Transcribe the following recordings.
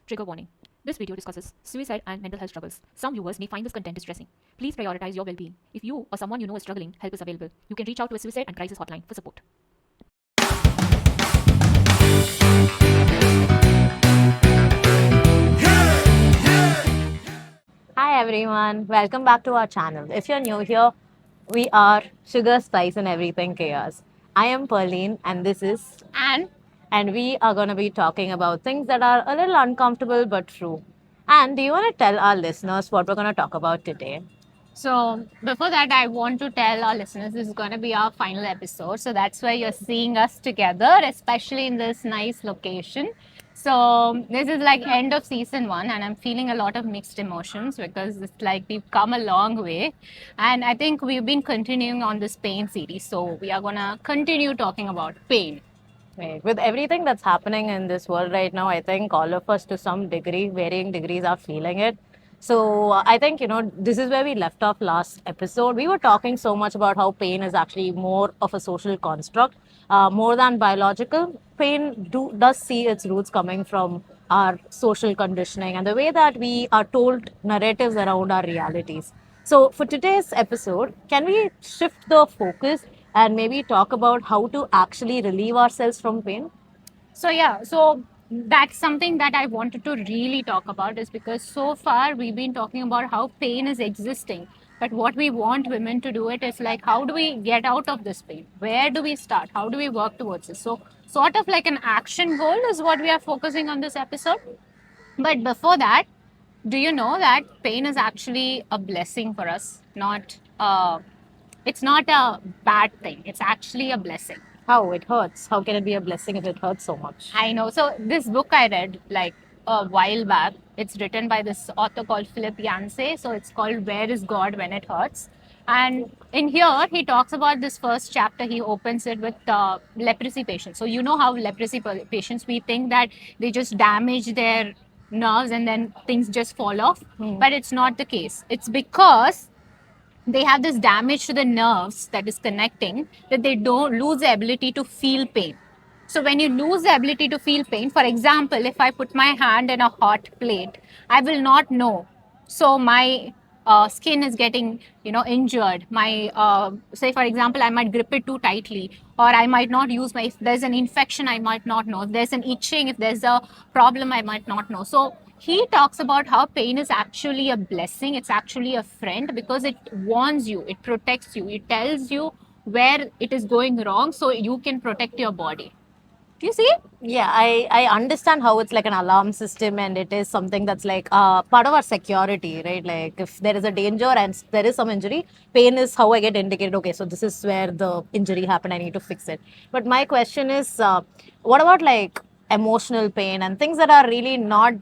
Trigger warning. This video discusses suicide and mental health struggles. Some viewers may find this content distressing. Please prioritize your well-being. If you or someone you know is struggling, help is available. You can reach out to a suicide and crisis hotline for support. Hi everyone, welcome back to our channel. If you're new here, we are Sugar, Spice and Everything Chaos. I am Pearline and this is And and we are going to be talking about things that are a little uncomfortable but true. And do you want to tell our listeners what we're going to talk about today? so before that, I want to tell our listeners this is going to be our final episode. So that's why you're seeing us together, especially in this nice location. So this is like end of season 1 and I'm feeling a lot of mixed emotions because it's like we've come a long way. And I think we've been continuing on this pain series. So we are going to continue talking about pain. Right. With everything that's happening in this world right now, I think all of us to some degree, varying degrees, are feeling it. So I think, this is where we left off last episode. We were talking so much about how pain is actually more of a social construct, more than biological. Pain does see its roots coming from our social conditioning and the way that we are told narratives around our realities. So for today's episode, can we shift the focus and maybe talk about how to actually relieve ourselves from pain? So that's something that I wanted to really talk about is because so far we've been talking about how pain is existing. But what we want women to do it is like, how do we get out of this pain? Where do we start? How do we work towards it? So sort of like an action goal is what we are focusing on this episode. But before that, do you know that pain is actually a blessing for us? It's not a bad thing. It's actually a blessing. How it hurts. How can it be a blessing if it hurts so much? I know. So this book I read like a while back. It's written by this author called Philip Yancey. So it's called Where is God When It Hurts? And in here, he talks about this first chapter. He opens it with leprosy patients. So you know how leprosy patients, we think that they just damage their nerves and then things just fall off. But it's not the case. It's because they have this damage to the nerves that is connecting that they don't lose the ability to feel pain. So when you lose the ability to feel pain, for example, if I put my hand in a hot plate, I will not know. So my skin is getting, injured. Say for example, I might grip it too tightly, or I might not use if there's an infection, I might not know. If there's an itching, if there's a problem, I might not know. So he talks about how pain is actually a blessing. It's actually a friend because it warns you, it protects you, it tells you where it is going wrong so you can protect your body. Do you see? Yeah, I understand how it's like an alarm system and it is something that's like part of our security, right? Like if there is a danger and there is some injury, pain is how I get indicated, okay, so this is where the injury happened, I need to fix it. But my question is, what about like emotional pain and things that are really not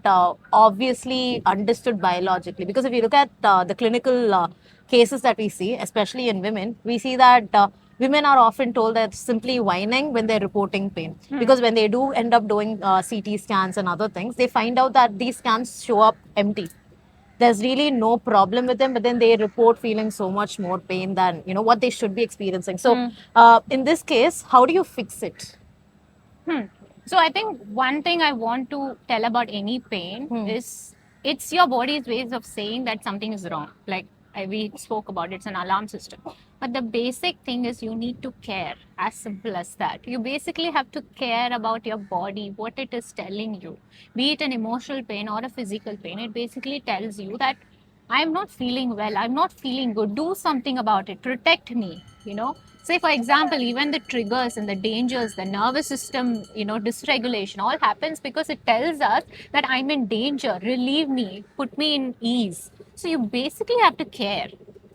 obviously understood biologically? Because if you look at the clinical cases that we see, especially in women, we see that women are often told that simply whining when they're reporting pain. Because when they do end up doing CT scans and other things, they find out that these scans show up empty. There's really no problem with them, but then they report feeling so much more pain than what they should be experiencing. So in this case, how do you fix it? So I think one thing I want to tell about any pain is it's your body's ways of saying that something is wrong. Like we spoke about, it's an alarm system. But the basic thing is you need to care, as simple as that. You basically have to care about your body, what it is telling you. Be it an emotional pain or a physical pain, it basically tells you that I'm not feeling well, I'm not feeling good. Do something about it, protect me, Say, for example, even the triggers and the dangers, the nervous system, dysregulation, all happens because it tells us that I'm in danger, relieve me, put me in ease. So you basically have to care.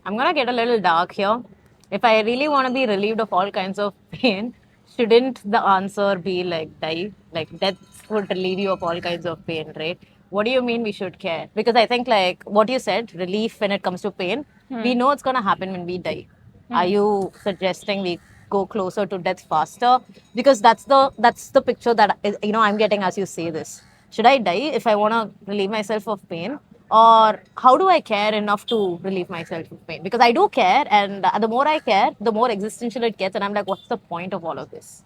I'm going to get a little dark here. If I really want to be relieved of all kinds of pain, shouldn't the answer be like die? Like death would relieve you of all kinds of pain, right? What do you mean we should care? Because I think like what you said, relief when it comes to pain, we know it's going to happen when we die. Are you suggesting we go closer to death faster? Because that's the picture that I'm getting as you say this. Should I die if I want to relieve myself of pain? Or how do I care enough to relieve myself of pain? Because I do care, and the more I care, the more existential it gets, and I'm like, what's the point of all of this?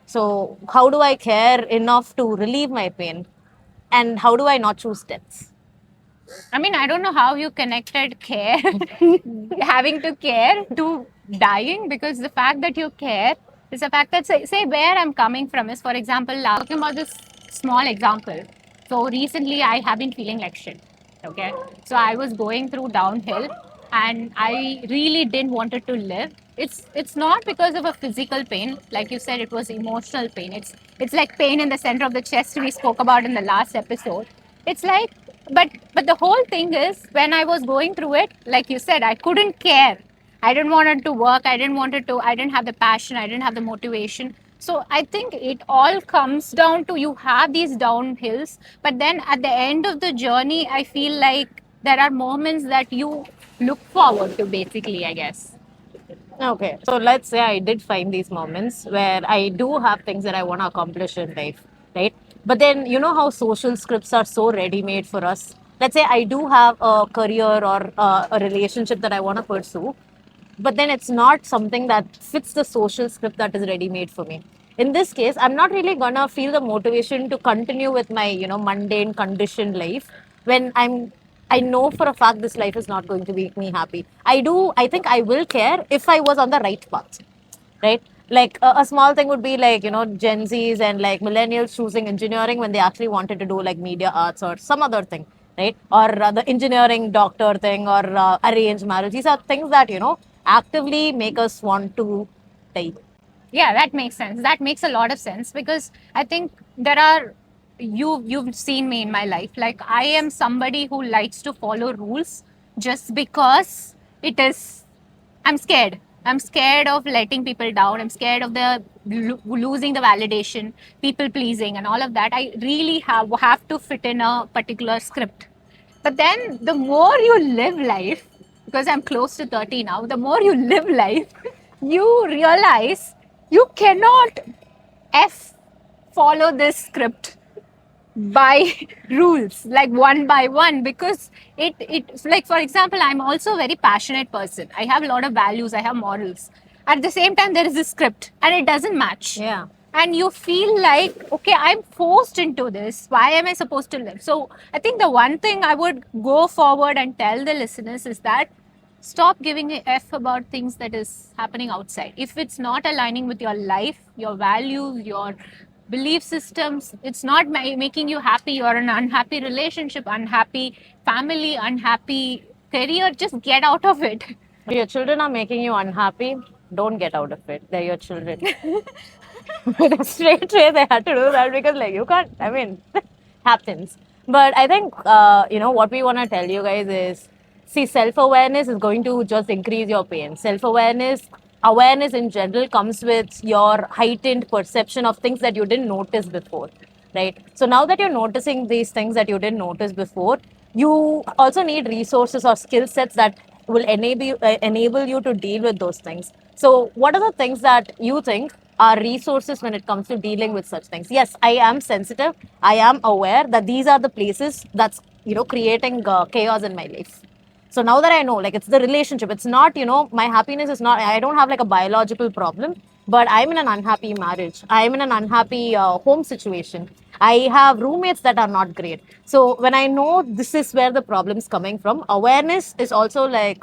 So how do I care enough to relieve my pain? And how do I not choose deaths? I mean, I don't know how you connected care, having to care, to dying, because the fact that you care is the fact that, say where I'm coming from is, for example, talking about this small example. So recently I have been feeling like shit. Okay. So I was going through downhill and I really didn't want it to live. It's not because of a physical pain. Like you said, it was emotional pain. It's like pain in the center of the chest we spoke about in the last episode. It's like, but the whole thing is, when I was going through it, like you said, I couldn't care. I didn't want it to work. I didn't have the passion. I didn't have the motivation. So I think it all comes down to, you have these downhills, but then at the end of the journey, I feel like there are moments that you look forward to, basically, I guess. Okay, so let's say I did find these moments where I do have things that I want to accomplish in life, right? But then you know how social scripts are so ready made for us. Let's say I do have a career or a relationship that I want to pursue, but then it's not something that fits the social script that is ready made for me. In this case, I'm not really gonna feel the motivation to continue with my, mundane conditioned life when I know for a fact this life is not going to make me happy. I think I will care if I was on the right path, right? Like a small thing would be like, Gen Zs and like millennials choosing engineering when they actually wanted to do like media arts or some other thing, right? Or the engineering doctor thing or arranged marriage. These are things that, actively make us want to die. Yeah, that makes sense. That makes a lot of sense, because I think there are, you've seen me in my life. Like, I am somebody who likes to follow rules just because it is, I'm scared. I'm scared of letting people down. I'm scared of the losing the validation, people pleasing, and all of that. I really have to fit in a particular script. But then the more you live life, because I'm close to 30 now, the more you live life, you realize you cannot follow this script by rules, like one by one, because it like, for example, I'm also a very passionate person. I have a lot of values, I have morals. At the same time, there is a script and it doesn't match. Yeah. And you feel like, okay, I'm forced into this. Why am I supposed to live? So I think the one thing I would go forward and tell the listeners is that stop giving a F about things that is happening outside. If it's not aligning with your life, your values, your belief systems, it's not making you happy, you're in an unhappy relationship, unhappy family, unhappy career, just get out of it. If your children are making you unhappy, don't get out of it. They're your children. With a straight way, they had to do that because, like, you can't, I mean, happens. But I think, what we want to tell you guys is, see, self-awareness is going to just increase your pain. Awareness in general comes with your heightened perception of things that you didn't notice before, right? So now that you're noticing these things that you didn't notice before, you also need resources or skill sets that will enable you to deal with those things. So what are the things that you think are resources when it comes to dealing with such things? Yes, I am sensitive. I am aware that these are the places that's, creating chaos in my life. So now that I know, like, it's the relationship, it's not, my happiness is not, I don't have like a biological problem, but I'm in an unhappy marriage. I'm in an unhappy home situation. I have roommates that are not great. So when I know this is where the problem's coming from, awareness is also like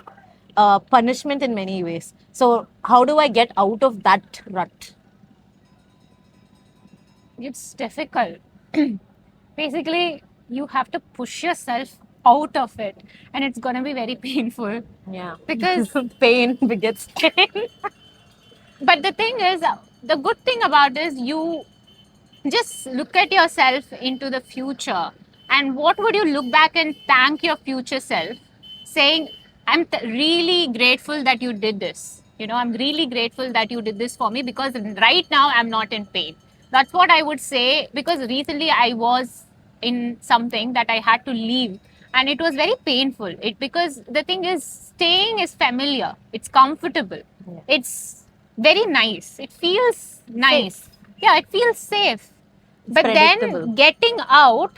punishment in many ways. So how do I get out of that rut? It's difficult. Basically, you have to push yourself out of it, and it's gonna be very painful. Yeah. Because pain begets pain. but the thing is, the good thing about is, you just look at yourself into the future, and what would you look back and thank your future self, saying, I'm really grateful that you did this. I'm really grateful that you did this for me, because right now I'm not in pain. That's what I would say, because recently I was in something that I had to leave, and it was very painful. Because the thing is, staying is familiar, it's comfortable, it's very nice, it feels nice. Yeah, it feels safe. But then getting out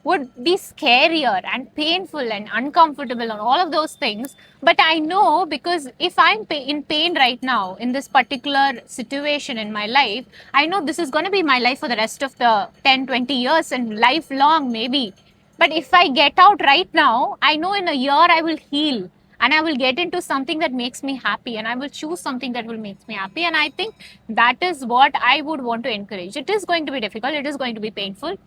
would be scarier and painful and uncomfortable and all of those things. But I know, because if I'm in pain right now in this particular situation in my life, I know this is going to be my life for the rest of the 10, 20 years and lifelong maybe. But if I get out right now, I know in a year I will heal and I will get into something that makes me happy, and I will choose something that will make me happy. And I think that is what I would want to encourage. It is going to be difficult, it is going to be painful.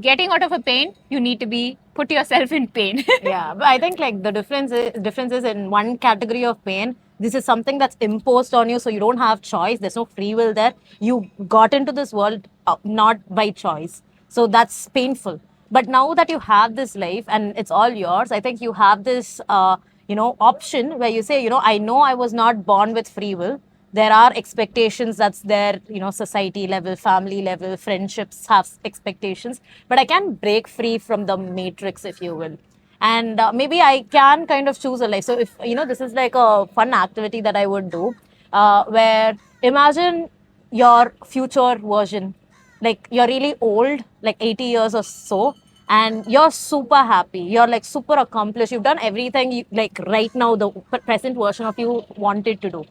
Getting out of a pain, you need to be put yourself in pain. Yeah, but I think like the difference is in one category of pain. This is something that's imposed on you, so you don't have choice. There's no free will there. You got into this world not by choice, so that's painful. But now that you have this life and it's all yours, I think you have this option where you say, I know I was not born with free will. There are expectations that's there, society level, family level, friendships have expectations, but I can break free from the matrix, if you will. And maybe I can kind of choose a life. So if, this is like a fun activity that I would do, where imagine your future version, like you're really old, like 80 years or so, and you're super happy, you're like super accomplished, you've done everything like right now the present version of you wanted to do,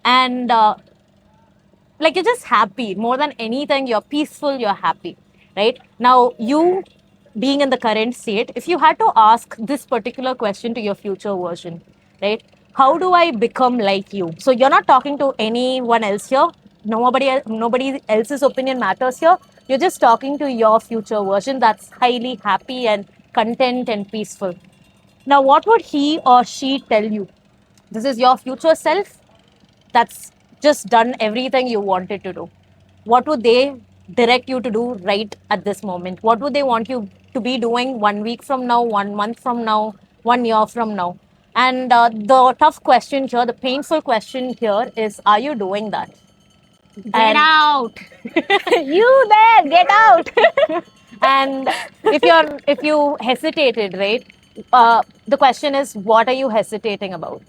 and like you're just happy more than anything, you're peaceful, you're happy, right? Now you being in the current state, if you had to ask this particular question to your future version, right, how do I become like you? So you're not talking to anyone else here, nobody else's opinion matters here. You're just talking to your future version that's highly happy and content and peaceful. Now what would he or she tell you? This is your future self that's just done everything you wanted to do. What would they direct you to do right at this moment? What would they want you to be doing 1 week from now, 1 month from now, 1 year from now? And the tough question here, the painful question here is, are you doing that? Get out. You there, get out. And if you hesitated, right, the question is, what are you hesitating about?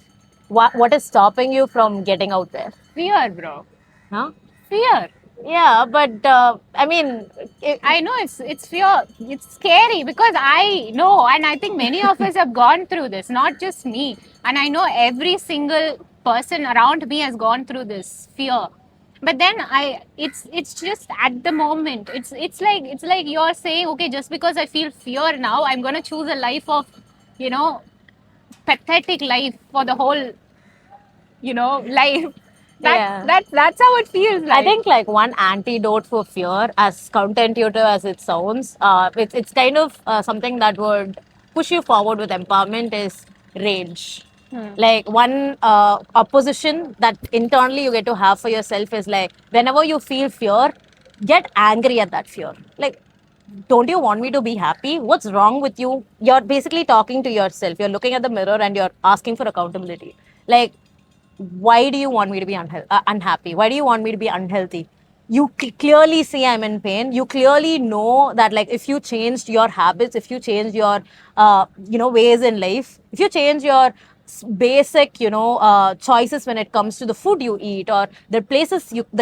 What is stopping you from getting out there? Fear, bro. Huh? Fear. Yeah, but I mean, I know it's fear. It's scary because I know, and I think many of us have gone through this, not just me. And I know every single person around me has gone through this fear. But then it's just at the moment. It's like you're saying, okay, just because I feel fear now, I'm gonna choose a life of, pathetic life for the whole, life. That's how it feels like. I think like one antidote for fear, as counterintuitive as it sounds, it's kind of something that would push you forward with empowerment is rage. Like one opposition that internally you get to have for yourself is like, whenever you feel fear, get angry at that fear. Like, don't you want me to be happy? What's wrong with you? You're basically talking to yourself. You're looking at the mirror and you're asking for accountability. Like, why do you want me to be unhappy? Why do you want me to be unhealthy? You clearly see I'm in pain. You clearly know that, like, if you changed your habits, if you change your ways in life, if you change your basic choices when it comes to the food you eat or the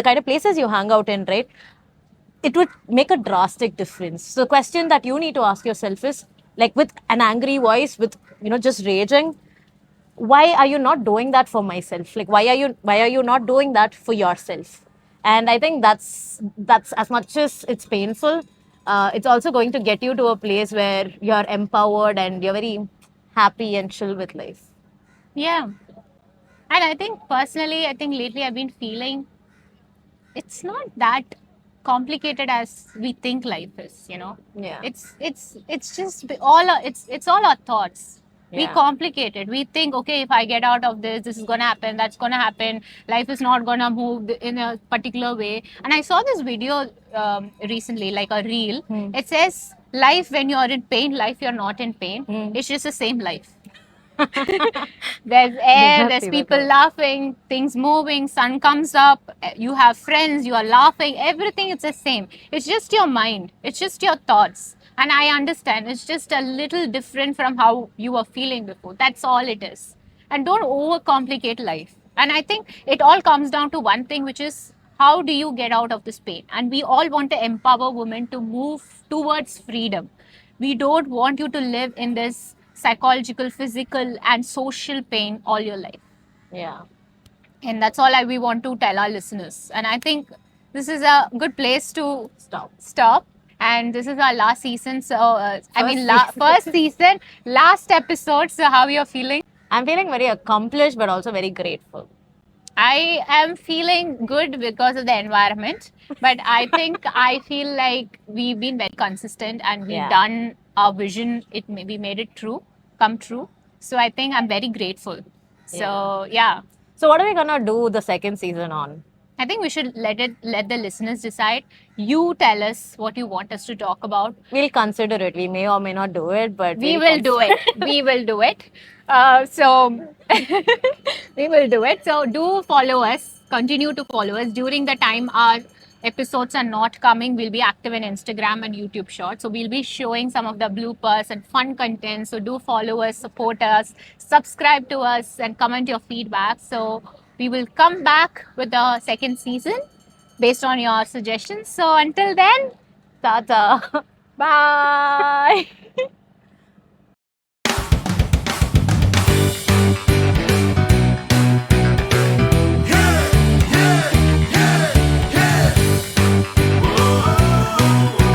kind of places you hang out in, right, it would make a drastic difference. So the question that you need to ask yourself is, like, with an angry voice, with just raging, why are you not doing that for myself? Like, why are you not doing that for yourself? And I think that's as much as it's painful, it's also going to get you to a place where you're empowered and you're very happy and chill with life. Yeah. And I think personally, lately I've been feeling it's not that complicated as we think life is, Yeah. It's just it's all our thoughts. We Yeah. complicate it. We think, okay, if I get out of this is gonna happen, that's gonna happen. Life is not gonna move in a particular way. And I saw this video recently, like a reel. It says, life when you're in pain, life you're not in pain. It's just the same life. There's air, there's people laughing, things moving, sun comes up, you have friends, you are laughing, everything is the same. It's just your mind, it's just your thoughts. And I understand it's just a little different from how you were feeling before. That's all it is. And don't overcomplicate life. And I think it all comes down to one thing, which is, how do you get out of this pain? And we all want to empower women to move towards freedom. We don't want you to live in this psychological, physical, and social pain all your life. Yeah. And that's all we want to tell our listeners. And I think this is a good place to stop. And this is our last season. So, first season, last episode. So, how you're feeling? I'm feeling very accomplished, but also very grateful. I am feeling good because of the environment. But I think I feel like we've been very consistent and we've done our vision. We made it come true. So, I think I'm very grateful. So, yeah. So what are we gonna do the second season on? I think we should let the listeners decide. You tell us what you want us to talk about. We'll consider it. We may or may not do it, but we will do it. We will do it. We will do it. So do follow us. Continue to follow us. During the time our episodes are not coming, we'll be active in Instagram and YouTube Shorts. So we'll be showing some of the bloopers and fun content. So do follow us, support us, subscribe to us, and comment your feedback. So we will come back with the second season based on your suggestions. So until then, Tata. bye.